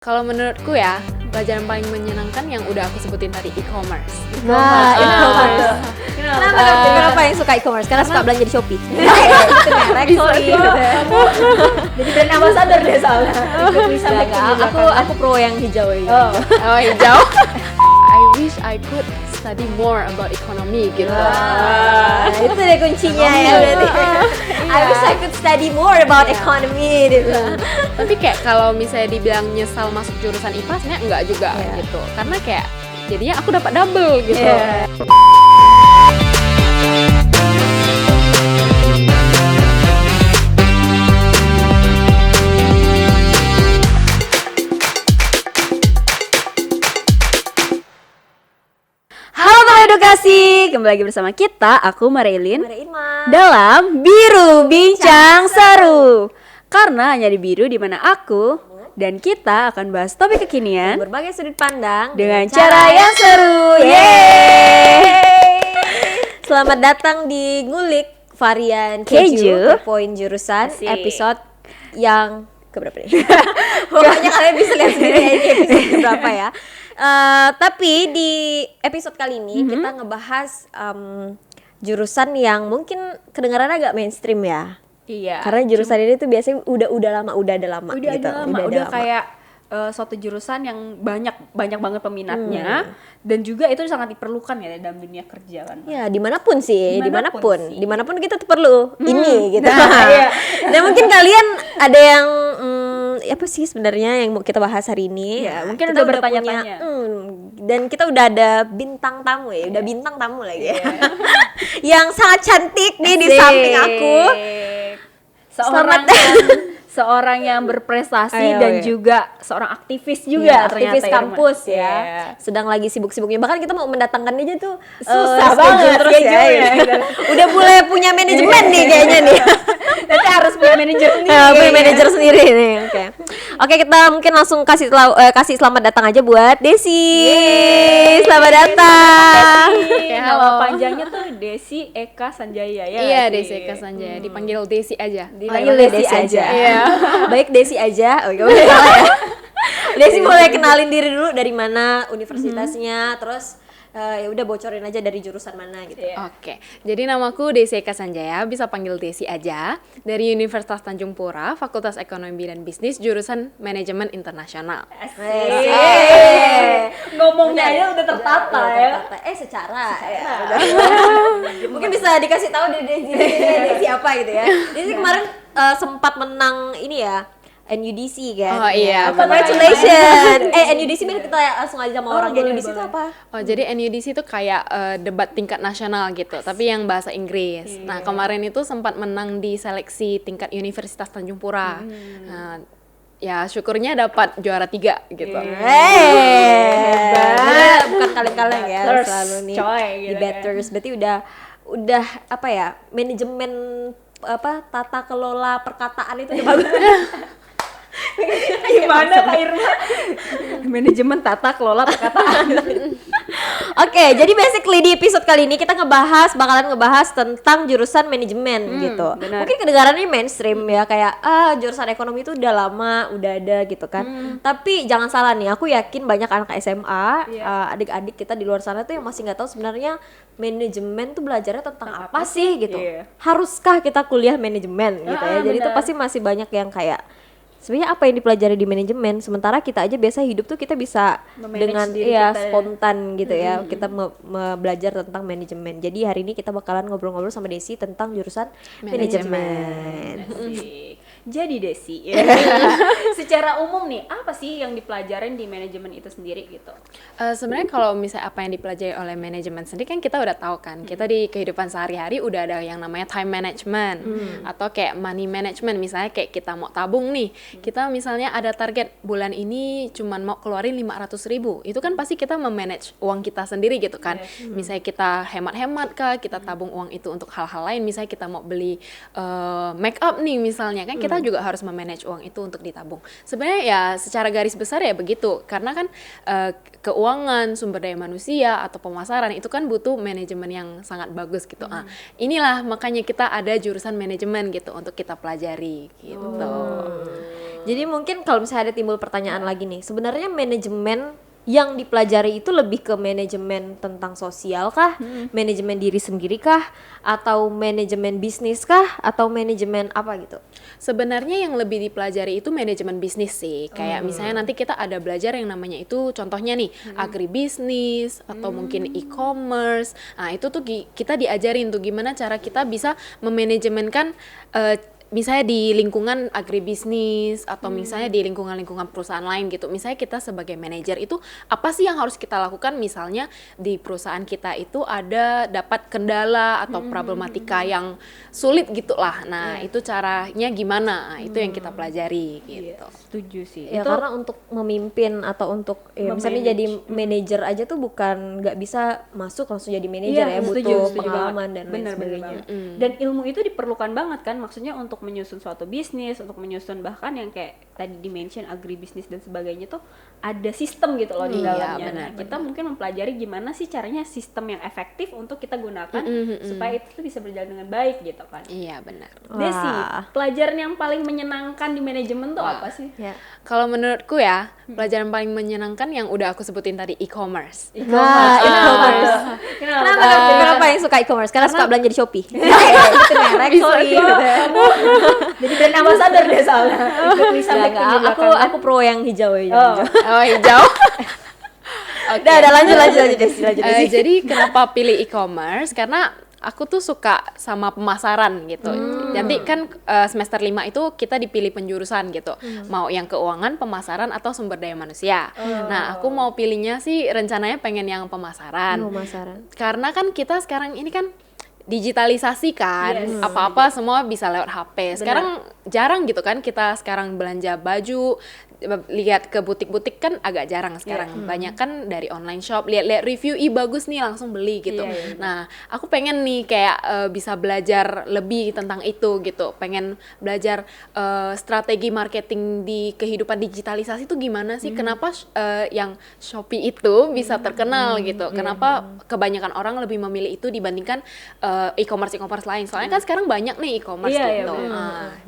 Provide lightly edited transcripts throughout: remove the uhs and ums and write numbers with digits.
Kalau menurutku ya, pelajaran paling menyenangkan yang udah aku sebutin tadi, e-commerce. Nah, e-commerce. Kenapa yang suka e-commerce? Karena suka belanja di Shopee. Gitu merek, sorry. Jadi brand ambassador deh soalnya. Aku pro yang hijau ya. Oh, hijau. I wish I could study more about economy gitu. Itu deh kuncinya ya berarti. I wish I could study more about economy gitu. Tapi kayak kalau misalnya dibilang nyesal masuk jurusan IPA, sebenarnya enggak juga gitu. Karena kayak jadinya aku dapat double gitu. Halo teman edukasi, kembali lagi bersama kita, aku Marilyn Irma. dalam Biru Bincang Seru. Karena hanya di Biru di mana aku dan kita akan bahas topik kekinian Berbagai sudut pandang dengan cara yang seru. Yeay! Selamat datang di Ngulik varian Keju. Poin jurusan Asik. episode yang keberapa nih? Pokoknya kalian bisa lihat sendiri ya ini episode berapa ya. Tapi di episode kali ini kita ngebahas jurusan yang mungkin kedengarannya agak mainstream ya. Iya. Karena jurusan ini tuh biasanya udah ada lama udah gitu. udah kayak suatu jurusan yang banyak banget peminatnya dan juga itu sangat diperlukan ya dalam dunia kerja kan. Ya dimanapun sih, Dimanapun sih. dimanapun kita tuh perlu ini gitu. Iya. Dan mungkin kalian ada yang apa sih sebenarnya yang mau kita bahas hari ini? Ya, mungkin kita udah bertanya-tanya. Dan kita udah ada bintang tamu ya, udah bintang tamu lagi ya. Yang sangat cantik nih di samping aku. Seorang yang berprestasi Ayo, dan ya. juga seorang aktivis juga Aktivis ternyata, kampus Irma. ya. Iya. Sedang lagi sibuk-sibuknya. Bahkan kita mau mendatangkan dia tuh Susah schedule banget terus ya. schedule-nya, gitu. Udah mulai punya manajemen nih kayaknya nih. Nanti harus punya manajer sendiri. Punya manajer sendiri nih. Oke, kita mungkin langsung kasih selamat datang aja buat Desi. Selamat datang. Kayak nama panjangnya tuh Desi Eka Sanjaya ya. Iya, sih? Desi Eka Sanjaya. Dipanggil Desi aja. Dipanggil Desi aja. Iya. Baik Desi aja. Oke, boleh salah ya. Desi boleh kenalin diri dulu dari mana universitasnya, terus ya udah bocorin aja dari jurusan mana gitu. Oke, jadi namaku Desi Eka Sanjaya, bisa panggil Desi aja. Dari Universitas Tanjung Pura, Fakultas Ekonomi dan Bisnis, jurusan Manajemen Internasional. Ngomongnya aja udah tertata ya. Secara. Mungkin bisa dikasih tahu Desi apa gitu ya. Desi kemarin sempat menang ini ya. NUDC kan? Oh, iya, Congratulations. NUDC biar kita langsung aja sama orang. NUDC itu apa? Oh, jadi NUDC itu kayak debat tingkat nasional gitu, tapi yang bahasa Inggris. Nah, kemarin itu sempat menang di seleksi tingkat Universitas Tanjung Pura. Nah, ya syukurnya dapat juara 3 gitu. Hebat. Bukan kaleng-kaleng ya, Batters, selalu nih coy, di gitu batters. Berarti udah apa ya? Manajemen tata kelola perkataan itu udah bagus. Gimana Kak Irma? Manajemen tata kelola perkataan. Oke, jadi basically di episode kali ini kita bakalan ngebahas tentang jurusan manajemen gitu. benar. Mungkin kedengarannya mainstream ya, kayak jurusan ekonomi itu udah lama, udah ada gitu kan. Tapi jangan salah nih, aku yakin banyak anak SMA, adik-adik kita di luar sana tuh yang masih nggak tahu sebenarnya manajemen tuh belajarnya tentang apa sih gitu. Haruskah kita kuliah manajemen gitu ya? Jadi itu benar. pasti masih banyak yang kayak sebenarnya apa yang dipelajari di manajemen, sementara kita aja biasa hidup tuh kita bisa Memanage dengan diri kita ya. spontan gitu ya, kita belajar tentang manajemen. Jadi hari ini kita bakalan ngobrol-ngobrol sama Desi tentang jurusan manajemen. Asik. Jadi Desi, secara umum nih, apa sih yang dipelajarin di manajemen itu sendiri gitu? Sebenarnya kalau misalnya apa yang dipelajari oleh manajemen sendiri kan kita udah tahu kan, kita di kehidupan sehari-hari udah ada yang namanya time management atau kayak money management. Misalnya kayak kita mau tabung nih, kita misalnya ada target bulan ini cuman mau keluarin 500.000, itu kan pasti kita memanage uang kita sendiri gitu kan. Misalnya kita hemat-hemat kah, kita tabung uang itu untuk hal-hal lain. Misalnya kita mau beli make up nih misalnya kan, kita juga harus memanage uang itu untuk ditabung. Sebenarnya ya secara garis besar ya begitu, karena kan keuangan, sumber daya manusia atau pemasaran itu kan butuh manajemen yang sangat bagus gitu. Inilah makanya kita ada jurusan manajemen gitu untuk kita pelajari gitu. Jadi mungkin kalau misalnya ada timbul pertanyaan lagi nih, sebenarnya manajemen yang dipelajari itu lebih ke manajemen tentang sosial kah, manajemen diri sendiri kah, atau manajemen bisnis kah, atau manajemen apa gitu? Sebenarnya yang lebih dipelajari itu manajemen bisnis sih. Kayak misalnya nanti kita ada belajar yang namanya itu contohnya nih agribisnis atau mungkin e-commerce. Nah, itu tuh kita diajarin tuh gimana cara kita bisa memanajemenkan misalnya di lingkungan agribisnis atau misalnya di lingkungan-lingkungan perusahaan lain gitu. Misalnya kita sebagai manajer itu apa sih yang harus kita lakukan? Misalnya di perusahaan kita itu ada dapat kendala atau problematika yang sulit gitu lah. Nah, itu caranya gimana? Nah, itu yang kita pelajari gitu. Setuju sih. Ya Itu karena untuk memimpin atau untuk misalnya jadi manajer aja tuh bukan nggak bisa masuk langsung jadi manajer ya, butuh pengalaman dan lain sebagainya. Dan ilmu itu diperlukan banget kan, maksudnya untuk menyusun suatu bisnis, untuk menyusun bahkan yang kayak tadi dimention agribisnis dan sebagainya tuh ada sistem gitu loh di dalamnya. benar, Nah, kita mungkin mempelajari gimana sih caranya sistem yang efektif untuk kita gunakan supaya itu tuh bisa berjalan dengan baik gitu kan. Iya, benar. Desi, pelajaran yang paling menyenangkan di manajemen tuh apa sih? Ya. Kalau menurutku ya, pelajaran paling menyenangkan yang udah aku sebutin tadi e-commerce. Nah, e-commerce. Kenapa yang suka e-commerce? Karena suka belanja di Shopee. Gitu nih, sorry. Jadi brand ambassador deh soalnya. Ikut Lisa Blackpink di belakang. Aku pro yang hijau ya. Oh, hijau. Oke. Udah lanjut Desi. Jadi kenapa pilih e-commerce? Karena aku tuh suka sama pemasaran gitu. Nanti kan semester 5 itu kita dipilih penjurusan gitu. Mau yang keuangan, pemasaran atau sumber daya manusia. Nah, aku mau pilihnya sih rencananya pengen yang pemasaran. Pemasaran. Karena kan kita sekarang ini kan digitalisasi kan, apa-apa semua bisa lewat HP. Sekarang jarang gitu kan kita sekarang belanja baju, lihat ke butik-butik kan agak jarang sekarang. Banyak kan dari online shop, lihat-lihat review, bagus nih langsung beli gitu. Nah, aku pengen nih kayak bisa belajar lebih tentang itu gitu. Pengen belajar strategi marketing di kehidupan digitalisasi itu gimana sih? Kenapa yang Shopee itu bisa terkenal gitu? Kenapa kebanyakan orang lebih memilih itu dibandingkan e-commerce lain? Soalnya kan sekarang banyak nih e-commerce gitu.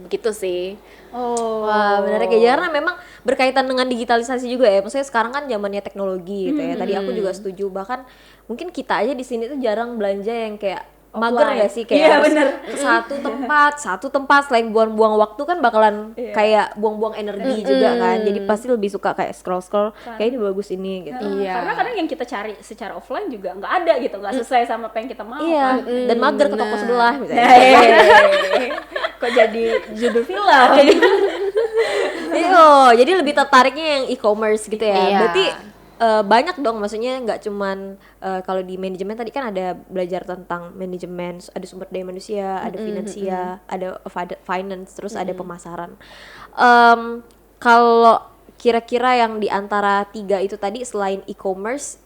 Begitu sih. Wah, menarik ya, karena memang berkaitan dengan digitalisasi juga ya. Maksudnya sekarang kan zamannya teknologi gitu ya. Tadi aku juga setuju, bahkan mungkin kita aja di sini tuh jarang belanja yang kayak mager gak sih, kayak harus ke satu tempat selain buang-buang waktu kan bakalan kayak buang-buang energi juga kan. Jadi pasti lebih suka kayak scroll kayak ini bagus ini gitu. Karena kadang yang kita cari secara offline juga nggak ada gitu, nggak sesuai sama apa yang kita mau. Iya, dan mager ke toko sebelah misalnya. Kok jadi judul film? Jadi lebih tertariknya yang e-commerce gitu ya. Iya. Berarti banyak dong, maksudnya nggak cuman kalau di manajemen tadi kan ada belajar tentang manajemen, ada sumber daya manusia, ada finansia, ada finance, terus ada pemasaran. Kalau kira-kira yang di antara 3 itu tadi selain e-commerce,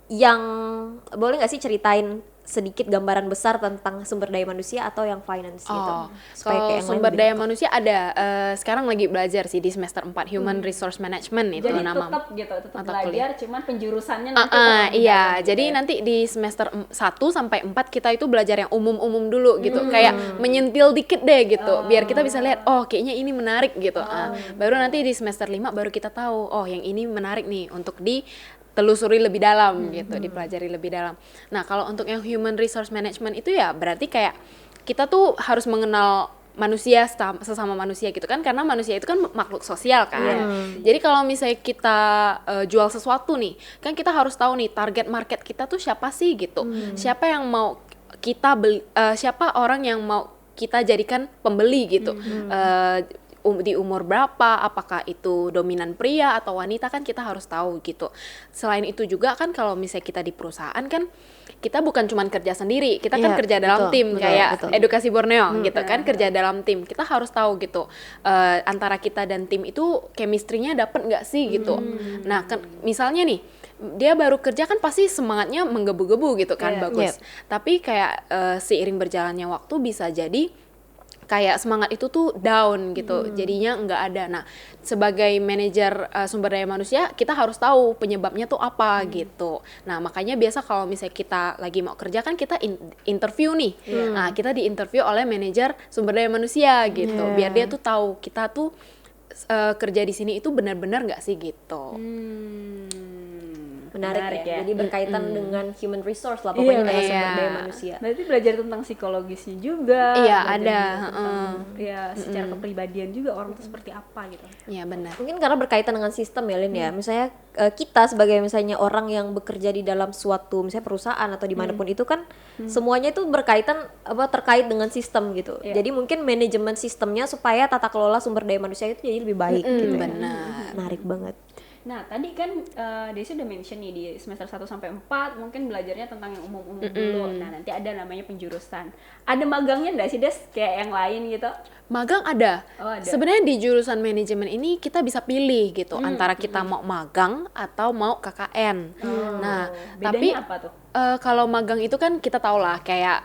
yang boleh nggak sih ceritain sedikit gambaran besar tentang sumber daya manusia atau yang finance gitu. Kalau sumber daya manusia ada sekarang lagi belajar sih di semester 4 Human Resource Management itu jadi nama. tetap belajar, cuman penjurusannya nanti iya, jadi nanti di semester 1 sampai 4 kita itu belajar yang umum-umum dulu gitu. Kayak menyentil dikit deh gitu. Biar kita bisa lihat kayaknya ini menarik gitu. Baru nanti di semester 5 baru kita tahu yang ini menarik nih untuk telusuri lebih dalam gitu, dipelajari lebih dalam. Nah, kalau untuk yang human resource management itu ya berarti kayak kita tuh harus mengenal manusia sesama manusia gitu kan, karena manusia itu kan makhluk sosial kan. Jadi kalau misalnya kita jual sesuatu nih, kan kita harus tahu nih target market kita tuh siapa sih gitu. Siapa yang mau kita beli, siapa orang yang mau kita jadikan pembeli gitu. Di umur berapa, apakah itu dominan pria atau wanita, kan kita harus tahu gitu. Selain itu juga kan kalau misalnya kita di perusahaan kan kita bukan cuma kerja sendiri, kita kan kerja dalam tim kayak Edukasi Borneo gitu kan, kerja dalam tim. Kita harus tahu gitu antara kita dan tim itu chemistry-nya dapet nggak sih gitu. Nah kan misalnya nih dia baru kerja kan pasti semangatnya menggebu-gebu gitu kan, bagus. Tapi kayak seiring berjalannya waktu bisa jadi kayak semangat itu tuh down gitu, jadinya nggak ada. Nah, sebagai manajer sumber daya manusia, kita harus tahu penyebabnya tuh apa gitu. Nah, makanya biasa kalau misalnya kita lagi mau kerja kan kita interview nih. Nah, kita diinterview oleh manajer sumber daya manusia gitu, biar dia tuh tahu kita tuh kerja di sini itu benar-benar nggak sih gitu. Menarik ya. Jadi berkaitan dengan human resource lah pokoknya dengan sumber daya manusia. Berarti belajar tentang psikologisnya juga. Iya, belajar ada. juga tentang, ya secara kepribadian juga orang itu seperti apa gitu. Iya benar. Mungkin karena berkaitan dengan sistem ya Lin ya. Misalnya kita sebagai misalnya orang yang bekerja di dalam suatu misalnya perusahaan atau dimanapun itu kan semuanya itu berkaitan terkait dengan sistem gitu. Jadi mungkin manajemen sistemnya supaya tata kelola sumber daya manusia itu jadi lebih baik gitu. Benar. Menarik banget. Nah, tadi kan Desi udah mention nih di semester 1 sampai 4 mungkin belajarnya tentang yang umum-umum dulu. Nah, nanti ada namanya penjurusan. Ada magangnya nggak sih, Des? Kayak yang lain gitu? Magang ada. Oh, ada. Sebenarnya di jurusan manajemen ini kita bisa pilih gitu antara kita mau magang atau mau KKN. Nah, Bedanya tapi apa tuh? kalau magang itu kan kita tahu lah kayak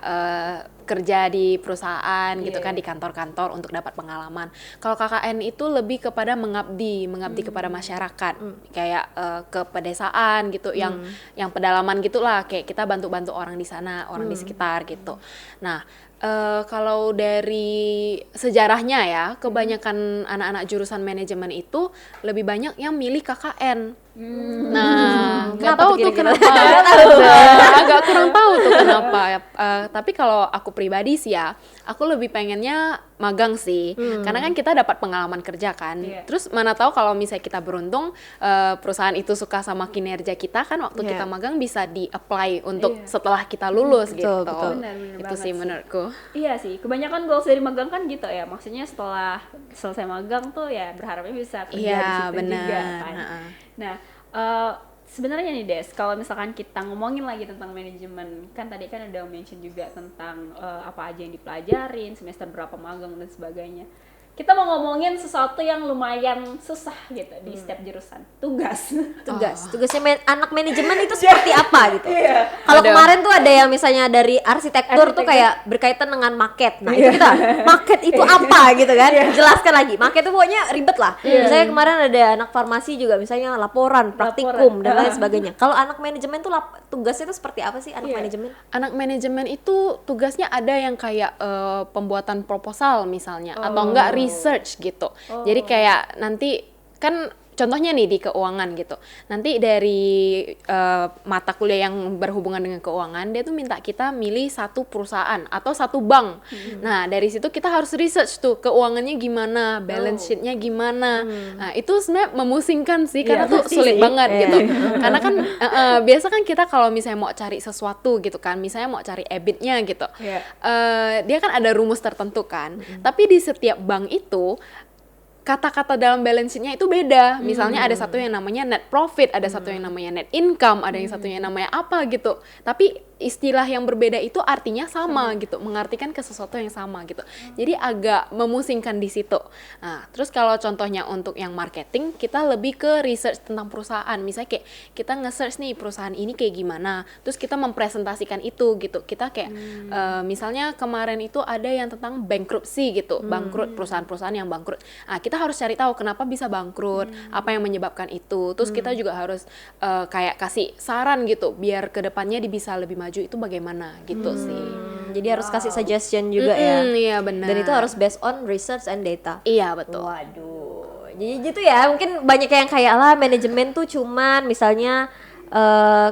kerja di perusahaan gitu kan, di kantor-kantor untuk dapat pengalaman. Kalau KKN itu lebih kepada mengabdi kepada masyarakat, kayak ke pedesaan gitu, yang pedalaman gitulah, kayak kita bantu-bantu orang di sana, orang di sekitar gitu. Nah, kalau dari sejarahnya ya, kebanyakan anak-anak jurusan manajemen itu lebih banyak yang milih KKN. Nah, nggak tahu tuh kenapa. Agak kurang tahu tuh kenapa. Tapi kalau aku pribadi sih ya, aku lebih pengennya magang sih, karena kan kita dapat pengalaman kerja kan. Terus mana tahu kalau misalnya kita beruntung, perusahaan itu suka sama kinerja kita kan, waktu kita magang bisa di-apply untuk setelah kita lulus gitu. Benar Itu sih menurutku. Iya sih, kebanyakan goals dari magang kan gitu ya. Maksudnya setelah selesai magang tuh ya berharapnya bisa kerja di situ juga kan. Nah, sebenarnya nih Des, kalau misalkan kita ngomongin lagi tentang manajemen, kan tadi kan udah mention juga tentang apa aja yang dipelajarin, semester berapa magang dan sebagainya. Kita mau ngomongin sesuatu yang lumayan susah gitu di setiap jurusan, Tugasnya anak manajemen itu seperti apa gitu. Kalau kemarin tuh ada yang misalnya dari arsitektur tuh kayak berkaitan dengan market. Nah, itu kita market itu apa gitu kan? Jelaskan lagi. Market itu pokoknya ribet lah. Misalnya kemarin ada anak farmasi juga misalnya laporan, praktikum dan lain sebagainya. Kalau anak manajemen tuh tugasnya itu seperti apa sih anak manajemen? Anak manajemen itu tugasnya ada yang kayak pembuatan proposal misalnya, atau enggak research gitu. Jadi kayak nanti kan contohnya nih di keuangan gitu. Nanti dari mata kuliah yang berhubungan dengan keuangan, dia tuh minta kita milih satu perusahaan atau satu bank. Nah, dari situ kita harus research tuh keuangannya gimana, balance sheet-nya gimana. Nah, itu sebenarnya memusingkan sih, karena tuh sulit banget gitu. Karena kan biasa kan kita kalau misalnya mau cari sesuatu gitu kan, misalnya mau cari EBIT-nya gitu. Dia kan ada rumus tertentu kan. Tapi di setiap bank itu kata-kata dalam balance sheet-nya itu beda. Misalnya ada satu yang namanya net profit, ada satu yang namanya net income, ada yang satu yang namanya apa gitu. Tapi istilah yang berbeda itu artinya sama gitu, mengartikan ke sesuatu yang sama gitu. Jadi agak memusingkan di situ. Nah, terus kalau contohnya untuk yang marketing, kita lebih ke research tentang perusahaan. Misalnya kayak kita nge-search nih perusahaan ini kayak gimana, terus kita mempresentasikan itu gitu. Kita kayak misalnya kemarin itu ada yang tentang bankruptcy gitu, bangkrut, perusahaan-perusahaan yang bangkrut. Nah, kita harus cari tahu kenapa bisa bangkrut, apa yang menyebabkan itu. Terus kita juga harus kayak kasih saran gitu, biar kedepannya bisa lebih maju itu bagaimana gitu sih. Jadi harus kasih suggestion juga ya. Iya benar. Dan itu harus based on research and data. Iya betul. Waduh. Jadi gitu ya, mungkin banyak yang kayak lah manajemen tuh cuman misalnya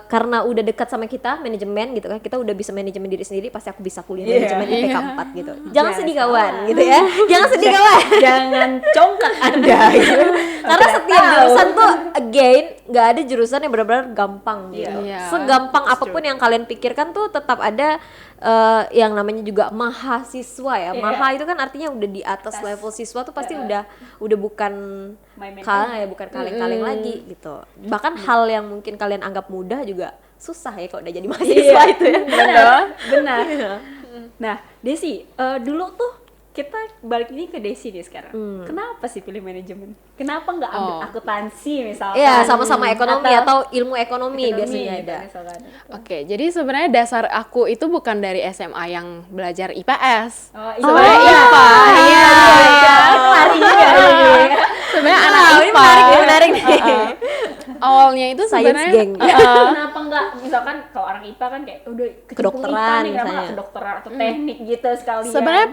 karena udah dekat sama kita manajemen gitu kan, kita udah bisa manajemen diri sendiri, pasti aku bisa kuliah manajemen IPK 4 gitu. Jangan sedih kawan gitu ya. Jangan sedih kawan. Jangan congkak Anda gitu. Karena setiap jurusan tuh again nggak ada jurusan yang benar-benar gampang gitu. Segampang apapun yang kalian pikirkan tuh tetap ada yang namanya juga mahasiswa ya. Maha itu kan artinya udah di atas level siswa tuh pasti udah bukan bukan kaleng-kaleng lagi gitu. Bahkan hal yang mungkin kalian anggap mudah juga susah ya kalau udah jadi mahasiswa itu ya. Benar. Nah, Desi, dulu tuh kita balik ini ke Desi nih sekarang. Kenapa sih pilih manajemen? Kenapa nggak ambil akuntansi misalkan? Iya, sama-sama ekonomi atau ilmu ekonomi biasanya ada. Oke, jadi sebenarnya dasar aku itu bukan dari SMA yang belajar IPS. Sebenarnya IPA. Iya. Lari juga. Sebenarnya anak IPA. Menarik nih. Awalnya itu sebenarnya Kenapa enggak misalkan kalau orang IPA kan kayak udah Kedokteran IPA nih, kenapa misalnya. nggak kedokteran atau teknik gitu sekalian. Sebenarnya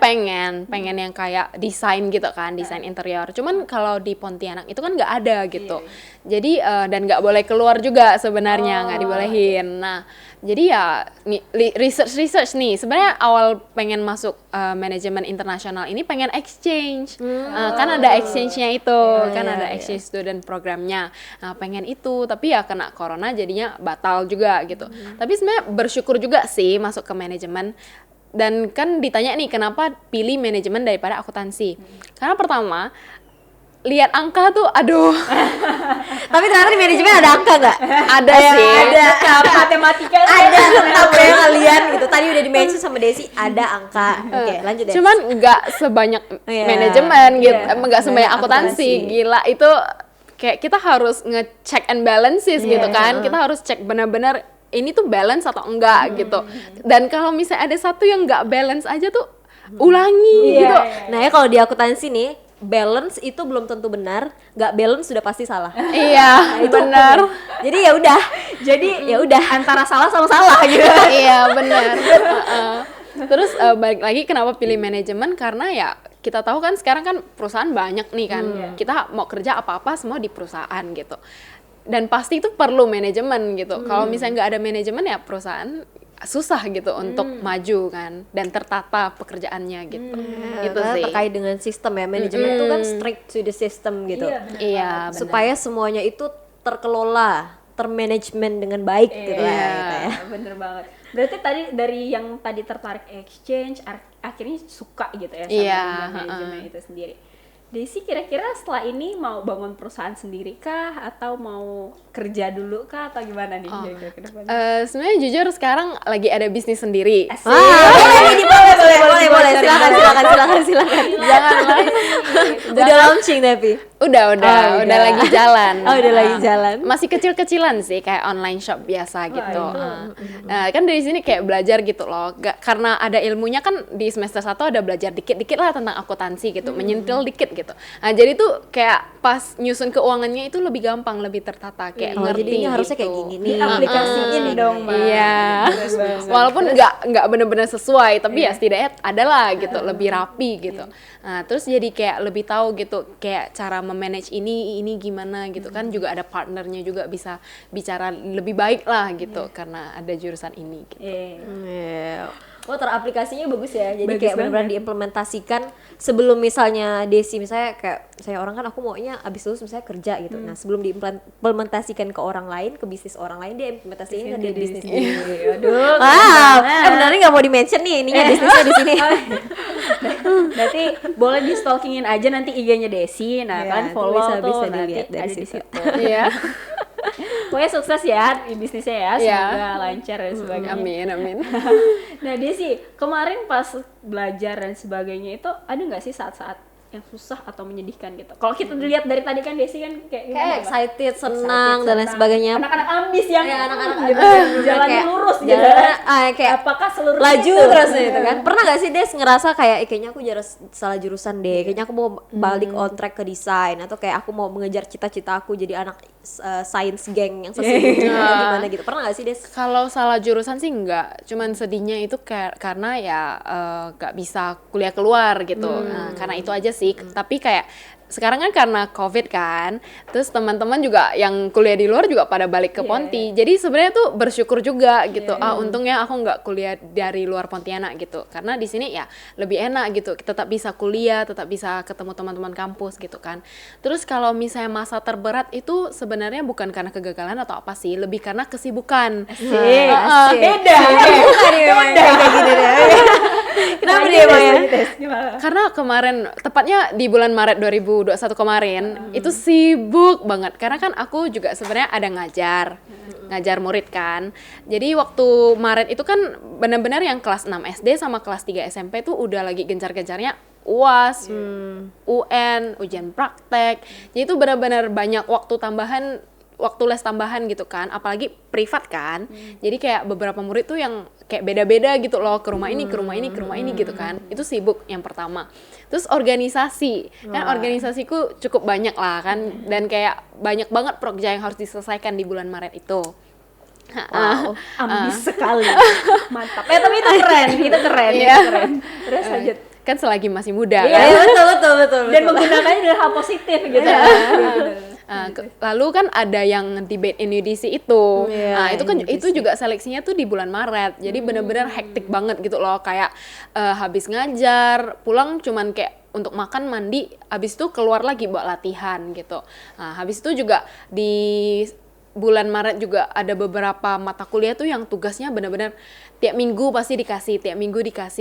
pengen yang kayak desain gitu kan, desain interior. Cuman kalau di Pontianak itu kan nggak ada gitu. Jadi dan nggak boleh keluar juga sebenarnya, nggak dibolehin. Nah, jadi ya research nih. Sebenarnya awal pengen masuk manajemen internasional ini pengen exchange. Kan ada exchange-nya itu, kan ada exchange student programnya. Nah, pengen itu, tapi ya kena corona jadinya batal juga gitu. Tapi sebenarnya bersyukur juga sih masuk ke manajemen. Dan kan ditanya nih kenapa pilih manajemen daripada akuntansi. Karena pertama lihat angka tuh aduh. Tapi ternyata di manajemen ada angka nggak? Ada sih. Ada. Matematika Ada tetap ya kalian gitu. Tadi udah di-mention sama Desi ada angka. Oke, lanjut deh. Cuman nggak sebanyak manajemen gitu, nggak sebanyak akuntansi. Gila itu kayak kita harus nge-check and balances gitu kan. Kita harus cek benar-benar ini tuh balance atau enggak gitu. Dan kalau misalnya ada satu yang nggak balance aja tuh ulangi gitu. Nah ya kalau di akuntansi nih balance itu belum tentu benar, nggak balance sudah pasti salah. Iya, benar. Jadi ya udah. Jadi ya udah antara salah sama salah gitu. Iya, benar. Terus balik lagi kenapa pilih manajemen, karena ya kita tahu kan sekarang kan perusahaan banyak nih kan. Kita mau kerja apa-apa semua di perusahaan gitu. Dan pasti itu perlu manajemen gitu. Kalau misalnya nggak ada manajemen ya perusahaan susah gitu untuk maju kan dan tertata pekerjaannya gitu. Gitu sih. Terkait dengan sistem ya, manajemen itu kan strict to the system gitu. Iya, benar. Supaya semuanya itu terkelola, termanajemen dengan baik gitu ya. Bener banget. Berarti tadi dari yang tadi tertarik exchange akhirnya suka gitu ya sama manajemen itu sendiri. Desi kira-kira setelah ini mau bangun perusahaan sendiri kah atau mau kerja dulu kah atau gimana nih ke depannya? Sebenarnya jujur sekarang lagi ada bisnis sendiri. Boleh. Silakan. Jangan lah. Udah launching tapi. Udah lagi jalan. Udah lagi jalan. Masih kecil-kecilan sih kayak online shop biasa gitu. Nah, kan dari sini kayak belajar gitu loh. Karena ada ilmunya kan di semester 1 ada belajar dikit-dikit lah tentang akuntansi gitu, menyentil dikit gitu. Nah, jadi tuh kayak pas nyusun keuangannya itu lebih gampang, lebih tertata kayak ngerti. Jadi ini harusnya gitu. kayak gini nih. Aplikasiin dong, Mbak. Iya. Walaupun nggak benar-benar sesuai, tapi ya setidaknya ada lah gitu, lebih rapi gitu. Nah, terus jadi kayak lebih tahu gitu kayak cara memanage ini gimana gitu kan, juga ada partnernya juga bisa bicara lebih baik lah gitu karena ada jurusan ini gitu. Oh, teraplikasinya bagus ya. Jadi Bagus kayak benar-benar diimplementasikan sebelum misalnya Desi misalnya kayak saya orang kan aku maunya abis lulus misalnya kerja gitu. Nah, sebelum diimplementasikan ke orang lain, ke bisnis orang lain, dia implementasinya kan di bisnis sendiri. Aduh. Wow. Benar nggak mau di-mention nih ininya bisnisnya di sini. Berarti boleh di stalkingin aja nanti IG-nya Desi. Nah, kan follow bisa nanti dilihat dari ada di situ. situ. Iya. Pokoknya sukses ya di bisnisnya ya, semoga lancar dan sebagainya. Amin. Nah Desi, kemarin pas belajar dan sebagainya itu ada nggak sih saat-saat yang susah atau menyedihkan gitu? Kalau kita dilihat dari tadi kan Desi kan kayak excited, senang dan lain sebagainya. Anak-anak ambis yang anak-anak gitu, jalannya lurus gitu. Kayak apakah seluruh laju terus gitu kan. Pernah gak sih Des ngerasa kayak kayaknya aku salah jurusan deh, kayaknya aku mau balik on track ke desain, atau kayak aku mau mengejar cita-cita aku jadi anak science gang yang sesungguhnya gimana gitu. Pernah gak sih Des? Kalau salah jurusan sih enggak, cuman sedihnya itu karena ya gak bisa kuliah keluar gitu. Nah, karena itu aja sih. Tapi kayak sekarang kan karena COVID kan, terus teman-teman juga yang kuliah di luar juga pada balik ke Ponti. Jadi sebenarnya tuh bersyukur juga gitu. Untungnya aku nggak kuliah dari luar Pontianak gitu. Karena di sini ya lebih enak gitu. Kita tetap bisa kuliah, tetap bisa ketemu teman-teman kampus gitu kan. Terus kalau misalnya masa terberat itu sebenarnya bukan karena kegagalan atau apa sih, lebih karena kesibukan. beda Kayak gini deh. Kenapa dia ya? Karena kemarin, tepatnya di bulan Maret 2021 kemarin, itu sibuk banget. Karena kan aku juga sebenarnya ada ngajar murid kan. Jadi waktu Maret itu kan benar-benar yang kelas 6 SD sama kelas 3 SMP tuh udah lagi gencar-gencarnya UAS, UN, ujian praktek. Jadi itu benar-benar banyak waktu les tambahan gitu kan, apalagi privat kan. Jadi kayak beberapa murid tuh yang kayak beda-beda gitu loh, ke rumah ini gitu kan. Itu sibuk yang pertama. Terus organisasi, kan organisasiku cukup banyak lah kan, dan kayak banyak banget proyek yang harus diselesaikan di bulan Maret itu. Wow, ambis sekali. Mantap. Tapi itu keren, itu keren. Terus lanjut. Kan selagi masih muda Iya, kan. betul. Dan menggunakannya dengan hal positif gitu. Lalu kan ada yang debate NUDC itu. Iya, Itu kan NUDC. itu juga seleksinya tuh di bulan Maret. Jadi bener-bener hektik banget gitu loh, kayak habis ngajar, pulang cuman kayak untuk makan, mandi, habis itu keluar lagi buat latihan gitu. Habis itu juga di bulan Maret juga ada beberapa mata kuliah tuh yang tugasnya benar-benar tiap minggu pasti dikasih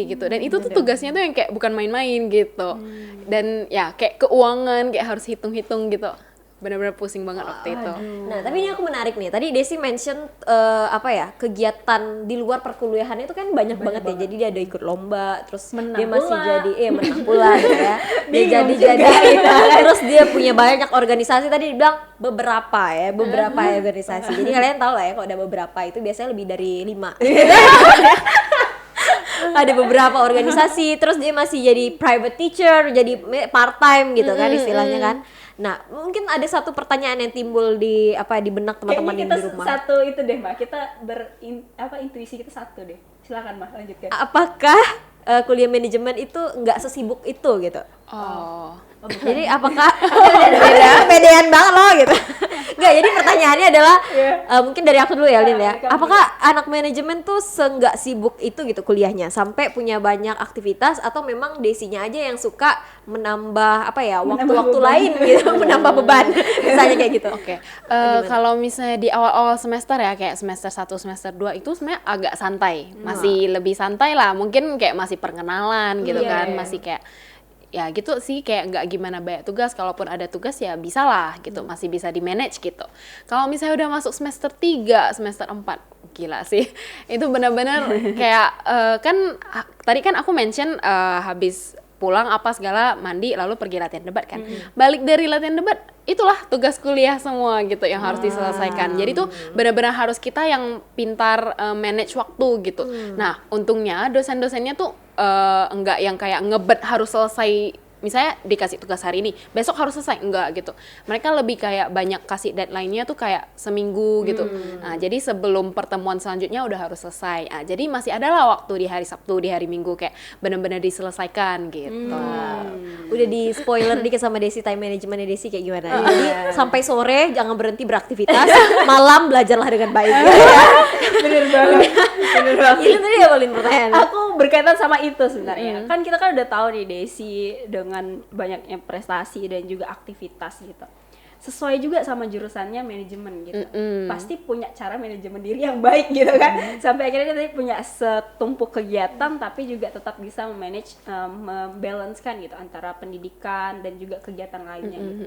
gitu. Dan itu tuh tugasnya tuh yang kayak bukan main-main gitu. Dan ya kayak keuangan, kayak harus hitung-hitung gitu. Benar-benar pusing banget waktu itu. Nah, tapi ini aku menarik nih. Tadi Desi mention kegiatan di luar perkuliahan itu kan banyak banget ya. Jadi dia ada ikut lomba, terus Menang dia masih pula. jadi menang pula gitu ya. Dia Bingung jadi terus dia punya banyak organisasi. Tadi dibilang beberapa organisasi. Jadi kalian tahu lah ya, kalau ada beberapa itu biasanya lebih dari 5. Ada beberapa organisasi, terus dia masih jadi private teacher, jadi part time gitu kan istilahnya kan. Nah, mungkin ada satu pertanyaan yang timbul di benak teman-teman yang Kayaknya di kita rumah. satu itu deh Mbak, kita intuisi kita satu deh. Silakan Mbak, lanjutkan. Apakah kuliah manajemen itu nggak sesibuk itu gitu? Jadi apakah bedean banget loh gitu. Enggak, jadi pertanyaannya adalah mungkin dari aku dulu ya Lin ya. Apakah anak manajemen tuh nggak sibuk itu gitu kuliahnya sampai punya banyak aktivitas, atau memang Desinya aja yang suka menambah waktu-waktu lain gitu, menambah beban misalnya kayak gitu. Oke. Kalau misalnya di awal-awal semester ya, kayak semester 1, semester 2 itu sebenarnya agak santai. Masih lebih santai lah, mungkin kayak masih perkenalan gitu kan, masih kayak ya gitu sih, kayak nggak gimana banyak tugas. Kalaupun ada tugas ya bisa lah gitu, masih bisa di manage gitu. Kalau misalnya udah masuk semester 3, semester 4, gila sih. Itu benar-benar kayak tadi kan aku mention habis pulang apa segala, mandi, lalu pergi latihan debat kan. Balik dari latihan debat, itulah tugas kuliah semua gitu yang harus diselesaikan. Jadi tuh benar-benar harus kita yang pintar manage waktu gitu. Nah, untungnya dosen-dosennya tuh enggak yang kayak ngebet harus selesai, misalnya dikasih tugas hari ini, besok harus selesai, enggak gitu. Mereka lebih kayak banyak kasih deadline-nya tuh kayak seminggu gitu. Nah, jadi sebelum pertemuan selanjutnya udah harus selesai. Nah, jadi masih ada lah waktu di hari Sabtu, di hari Minggu kayak benar-benar diselesaikan gitu. Udah di spoiler dikit sama Desi, time manajemennya Desi kayak gimana. Jadi sampai sore jangan berhenti beraktivitas, malam belajarlah dengan baik. Bener banget. Itu tadi ya paling pertanyaan. Aku berkaitan sama itu sebenarnya. Kan kita kan udah tahu nih Desi dengan banyaknya prestasi dan juga aktivitas gitu. Sesuai juga sama jurusannya manajemen gitu. Pasti punya cara manajemen diri yang baik gitu kan. Sampai akhirnya dia punya setumpuk kegiatan tapi juga tetap bisa memanage, membalancekan gitu antara pendidikan dan juga kegiatan lainnya gitu.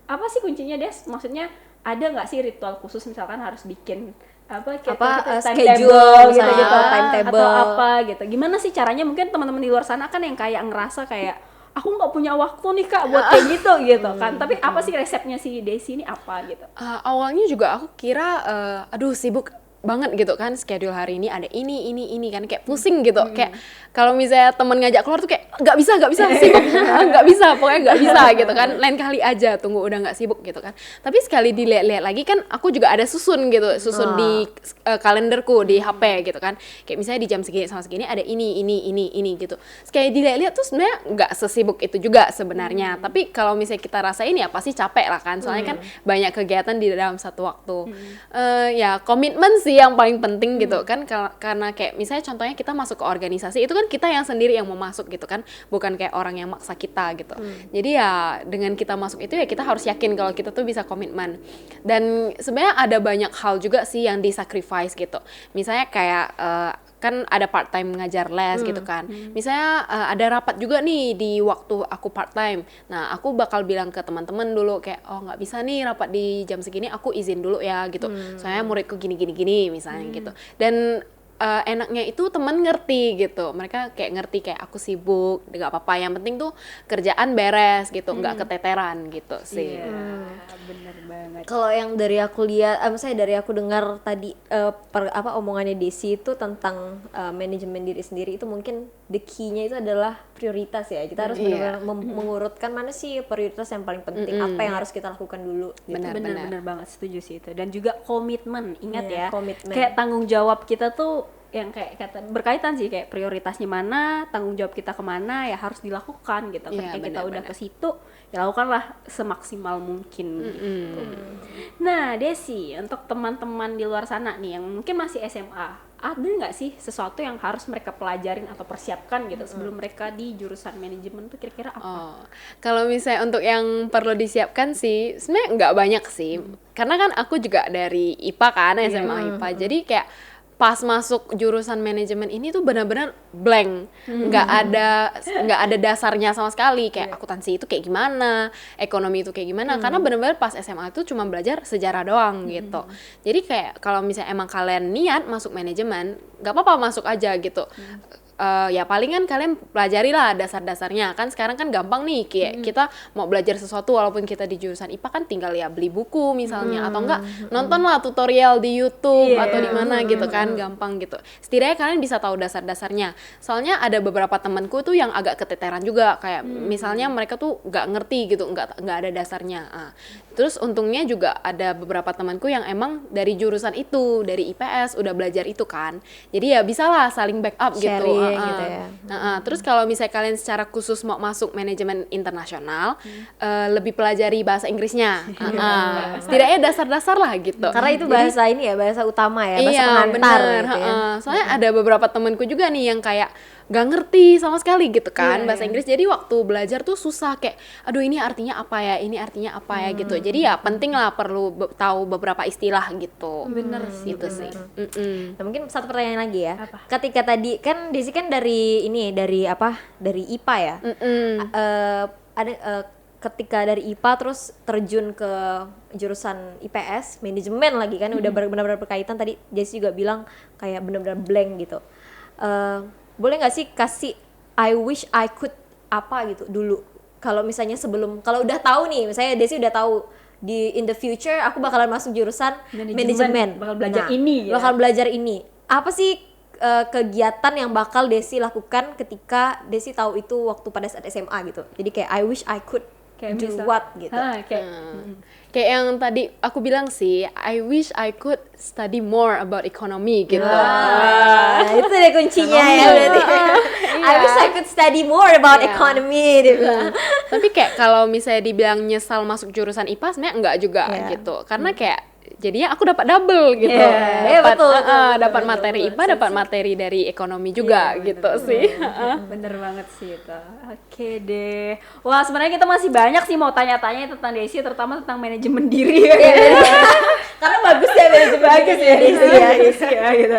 Apa sih kuncinya, Des? Maksudnya ada nggak sih ritual khusus, misalkan harus bikin schedule gitu, timetable atau apa gitu. Gimana sih caranya? Mungkin teman-teman di luar sana kan yang kayak ngerasa kayak aku nggak punya waktu nih Kak buat kayak gitu kan. Tapi apa sih resepnya si Desi ini apa gitu? Awalnya juga aku kira aduh sibuk banget gitu kan, schedule hari ini ada ini kan, kayak pusing gitu. Kayak kalau misalnya temen ngajak keluar tuh kayak nggak bisa sibuk, nggak bisa, pokoknya nggak bisa gitu kan, lain kali aja, tunggu udah nggak sibuk gitu kan. Tapi sekali dilihat-lihat lagi kan aku juga ada susun di kalenderku di HP gitu kan, kayak misalnya di jam segini sama segini ada ini gitu. Sekali dilihat-lihat tuh sebenarnya nggak sesibuk itu juga sebenarnya. Tapi kalau misalnya kita rasain ya pasti capek lah kan, soalnya kan banyak kegiatan di dalam satu waktu. Ya komitmen sih yang paling penting gitu kan, karena kayak misalnya contohnya kita masuk ke organisasi itu kan kita yang sendiri yang mau masuk gitu kan, bukan kayak orang yang maksa kita gitu. Jadi ya dengan kita masuk itu ya kita harus yakin kalau kita tuh bisa komitmen. Dan sebenarnya ada banyak hal juga sih yang disacrifice gitu. Misalnya kayak kan ada part time ngajar les gitu kan. Misalnya ada rapat juga nih di waktu aku part time. Nah, aku bakal bilang ke teman-teman dulu kayak nggak bisa nih rapat di jam segini, aku izin dulu ya gitu. Soalnya muridku gini misalnya gitu. Dan enaknya itu teman ngerti gitu, mereka kayak ngerti kayak aku sibuk, nggak apa-apa, yang penting tuh kerjaan beres gitu, nggak keteteran gitu sih. Bener banget. Kalau yang dari aku lihat, misalnya dari aku dengar tadi omongannya Desi itu tentang manajemen diri sendiri, itu mungkin the key-nya itu adalah prioritas ya. Kita harus benar-benar mengurutkan mana sih prioritas yang paling penting, apa yang harus kita lakukan dulu. Benar-benar banget, setuju sih itu. Dan juga komitmen, ingat ya, komitmen. Kayak tanggung jawab kita tuh yang kayak kata berkaitan sih, kayak prioritasnya mana, tanggung jawab kita kemana ya harus dilakukan gitu. Ketika kita udah ke situ, ya lakukanlah semaksimal mungkin. Gitu. Nah, Desi, untuk teman-teman di luar sana nih yang mungkin masih SMA, ada nggak sih sesuatu yang harus mereka pelajarin atau persiapkan gitu sebelum mereka di jurusan manajemen tuh kira-kira apa? Kalau misalnya untuk yang perlu disiapkan sih, sebenarnya nggak banyak sih. Karena kan aku juga dari IPA kan, SMA IPA. Jadi kayak pas masuk jurusan manajemen ini tuh benar-benar blank, nggak ada dasarnya sama sekali, kayak akuntansi itu kayak gimana, ekonomi itu kayak gimana, karena benar-benar pas SMA itu cuma belajar sejarah doang gitu. Jadi kayak kalau misalnya emang kalian niat masuk manajemen, nggak apa-apa masuk aja gitu. Ya palingan kalian pelajari lah dasar-dasarnya, kan sekarang kan gampang nih, kayak kita mau belajar sesuatu walaupun kita di jurusan IPA kan tinggal ya beli buku misalnya, atau enggak nonton lah tutorial di YouTube atau di mana gitu kan, gampang gitu. Setidaknya kalian bisa tahu dasar-dasarnya. Soalnya ada beberapa temanku tuh yang agak keteteran juga, kayak misalnya mereka tuh nggak ngerti gitu, nggak ada dasarnya. Terus untungnya juga ada beberapa temanku yang emang dari jurusan itu, dari IPS udah belajar itu kan, jadi ya bisa lah saling backup gitu. Gitu ya. Terus kalau misalnya kalian secara khusus mau masuk manajemen internasional, lebih pelajari bahasa Inggrisnya. Setidaknya dasar-dasar lah gitu. Karena itu bahasa ini ya, bahasa utama ya, bahasa pengantar gitu ya. Soalnya ada beberapa temanku juga nih yang kayak gak ngerti sama sekali gitu kan bahasa Inggris. Jadi waktu belajar tuh susah, kayak aduh ini artinya apa ya, ini artinya apa ya gitu. Jadi ya penting lah perlu tahu beberapa istilah gitu. Bener sih, gitu sih. Nah, mungkin satu pertanyaan lagi ya. Apa? Ketika tadi kan Desi kan dari ini, dari apa? Dari IPA ya. Ketika dari IPA terus terjun ke jurusan IPS, manajemen lagi kan, udah benar-benar berkaitan. Tadi Desi juga bilang kayak benar-benar blank gitu. Boleh nggak sih kasih I wish I could apa gitu dulu, kalau misalnya sebelum, kalau udah tahu nih, misalnya Desi udah tahu di in the future aku bakalan masuk jurusan manajemen, bakal belajar ini ya? bakal belajar ini, apa sih kegiatan yang bakal Desi lakukan ketika Desi tahu itu waktu pada saat SMA gitu. Jadi kayak I wish I could kayak do what gitu. Kayak yang tadi aku bilang sih, I wish I could study more about economy gitu. Itu deh kuncinya ya berarti. I wish I could study more about economy gitu. Tapi kayak kalau misalnya dibilang nyesal masuk jurusan IPA, sebenarnya enggak juga gitu. Karena kayak jadinya aku dapat double gitu. Dapat materi IPA, dapat materi dari ekonomi juga gitu sih. Bener banget sih itu. Oke deh. Wah, sebenarnya kita masih banyak sih mau tanya-tanya tentang Desi, terutama tentang manajemen diri. Karena bagus ya manajemen Desi ya gitu.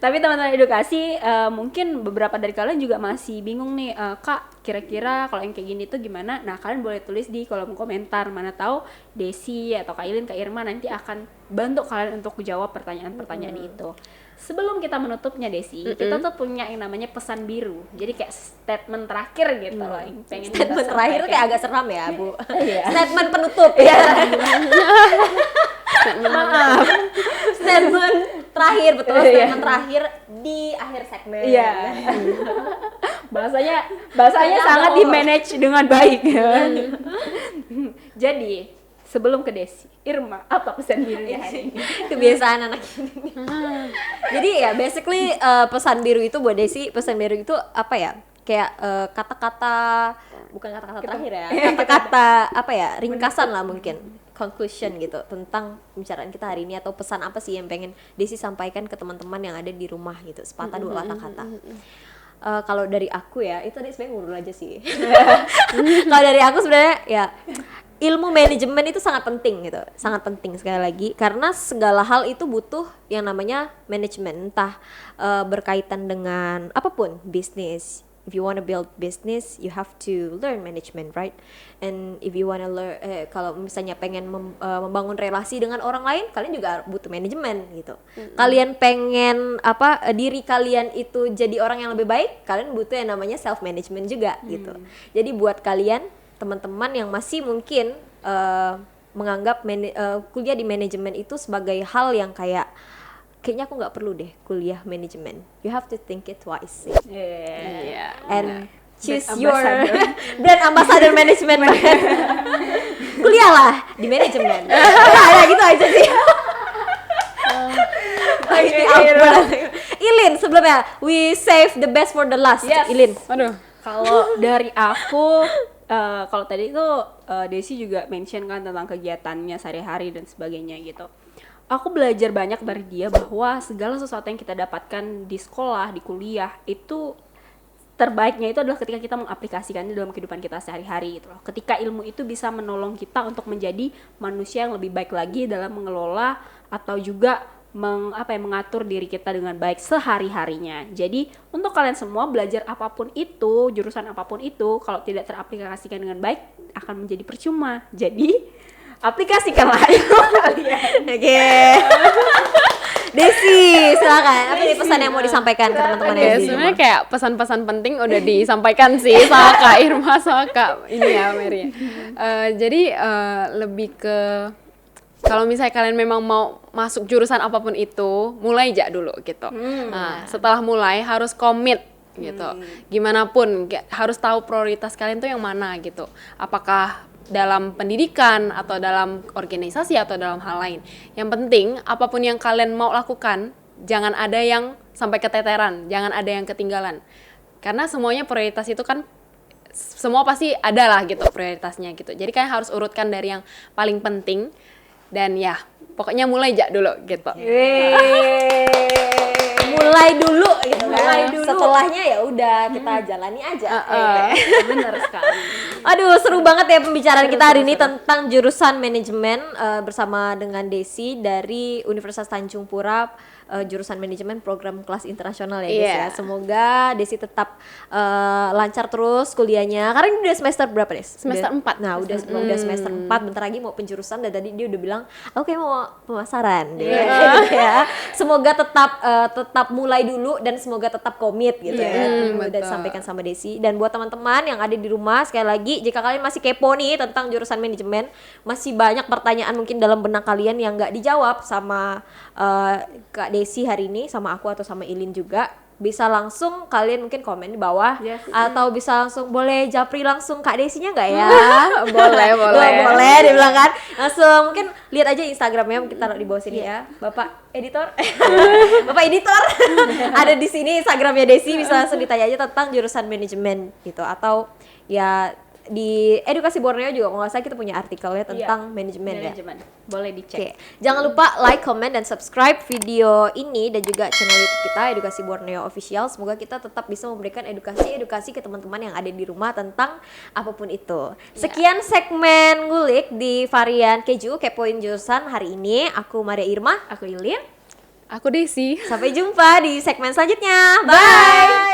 Tapi teman-teman edukasi, mungkin beberapa dari kalian juga masih bingung nih, Kak, kira-kira kalau yang kayak gini tuh gimana? Nah, kalian boleh tulis di kolom komentar. Mana tahu Desi atau Kak Ilin, Kak Irma nanti akan bantu kalian untuk jawab pertanyaan-pertanyaan itu. Sebelum kita menutupnya Desi, kita tuh punya yang namanya pesan biru. Jadi kayak statement terakhir gitu loh, yang pengen statement terakhir tuh kayak agak seram ya, Bu. Iya. Statement penutup ya. Maaf. Statement terakhir, betul, statement terakhir di akhir segmen. Iya. bahasanya sangat di-manage dengan baik. Jadi, sebelum ke Desi, Irma, apa pesan birunya hari ini? Kebiasaan anak ini. Jadi ya basically pesan biru itu buat Desi, pesan biru itu apa ya? Kayak kata-kata, bukan kata-kata terakhir ya, kata-kata apa ya, ringkasan lah mungkin, conclusion gitu tentang pembicaraan kita hari ini, atau pesan apa sih yang pengen Desi sampaikan ke teman-teman yang ada di rumah gitu, sepatah dua kata-kata. Kalau dari aku ya, itu tadi sebenarnya ngurul aja sih. Kalau dari aku sebenarnya ya, ilmu manajemen itu sangat penting gitu, sangat penting sekali lagi, karena segala hal itu butuh yang namanya manajemen, entah berkaitan dengan apapun, bisnis. If you want to build business, you have to learn management, right? And if you want to learn, kalau misalnya pengen membangun relasi dengan orang lain, kalian juga butuh manajemen gitu. Kalian pengen diri kalian itu jadi orang yang lebih baik, kalian butuh yang namanya self management juga gitu. Jadi buat kalian teman-teman yang masih mungkin menganggap kuliah di manajemen itu sebagai hal yang kayak kayaknya aku nggak perlu deh kuliah manajemen. You have to think it twice. Iya. And choose your brand ambassador management. Kuliahlah di manajemen. Ya gitu aja sih. Ilin sebelumnya, we save the best for the last. Yes. Ilin. Aduh. Kalau dari aku, kalau tadi itu Desi juga mention kan tentang kegiatannya sehari-hari dan sebagainya gitu. Aku belajar banyak dari dia bahwa segala sesuatu yang kita dapatkan di sekolah, di kuliah itu terbaiknya itu adalah ketika kita mengaplikasikannya dalam kehidupan kita sehari-hari gitu loh. Ketika ilmu itu bisa menolong kita untuk menjadi manusia yang lebih baik lagi dalam mengelola atau juga mengatur diri kita dengan baik sehari-harinya. Jadi untuk kalian semua belajar apapun itu, jurusan apapun itu, kalau tidak teraplikasikan dengan baik akan menjadi percuma. Jadi aplikasikanlah ilmu kalian. Oke. Desi, silakan. Apa nih pesan yang mau disampaikan ke teman-teman Ya, Desi? sebenarnya kayak pesan-pesan penting udah disampaikan sih sama Kak Irma sama Kak ini ya Mary. Jadi lebih ke kalau misalnya kalian memang mau masuk jurusan apapun itu, mulai aja dulu gitu. Nah, setelah mulai harus komit gitu. Gimana pun harus tahu prioritas kalian tuh yang mana gitu. Apakah dalam pendidikan atau dalam organisasi atau dalam hal lain. Yang penting apapun yang kalian mau lakukan, jangan ada yang sampai keteteran, jangan ada yang ketinggalan. Karena semuanya prioritas itu kan semua pasti ada lah gitu prioritasnya gitu. Jadi kalian harus urutkan dari yang paling penting. Dan ya, pokoknya mulai aja dulu gitu. Mulai dulu gitu kan. Mulai dulu. Setelahnya ya udah kita jalani aja. Bener sekali. Aduh, seru banget ya pembicaraan kita hari ini tentang jurusan manajemen bersama dengan Desi dari Universitas Tanjung Pura, jurusan manajemen program kelas internasional ya Desi ya. Semoga Desi tetap lancar terus kuliahnya. Karena ini udah semester berapa Des? Semester 4. Nah, udah semester 4, bentar lagi mau penjurusan dan tadi dia udah bilang, "Oke, mau pemasaran." Gitu ya. Semoga tetap mulai dulu dan semoga tetap komit gitu ya. Udah disampaikan sama Desi. Dan buat teman-teman yang ada di rumah, sekali lagi jika kalian masih kepo nih tentang jurusan manajemen, masih banyak pertanyaan mungkin dalam benak kalian yang nggak dijawab sama Kak Desi hari ini, sama aku atau sama Ilin juga, bisa langsung kalian mungkin komen di bawah, atau bisa langsung boleh japri langsung Kak Desinya nggak ya? boleh dia bilang kan. Langsung mungkin lihat aja Instagramnya, mungkin taruh di bawah sini ya, Bapak editor. Bapak editor ada di sini Instagramnya Desi, bisa langsung ditanya aja tentang jurusan manajemen gitu, atau ya di Edukasi Borneo juga kalau nggak salah kita punya artikelnya tentang manajemen ya. Boleh dicek. Oke. Jangan lupa like, comment, dan subscribe video ini dan juga channel YouTube kita Edukasi Borneo Official. Semoga kita tetap bisa memberikan edukasi ke teman-teman yang ada di rumah tentang apapun itu. Sekian segmen ngulik di varian keju kepoin jurusan hari ini. Aku Maria Irma, Aku Ilin. Aku Desi. sampai jumpa di segmen selanjutnya. Bye.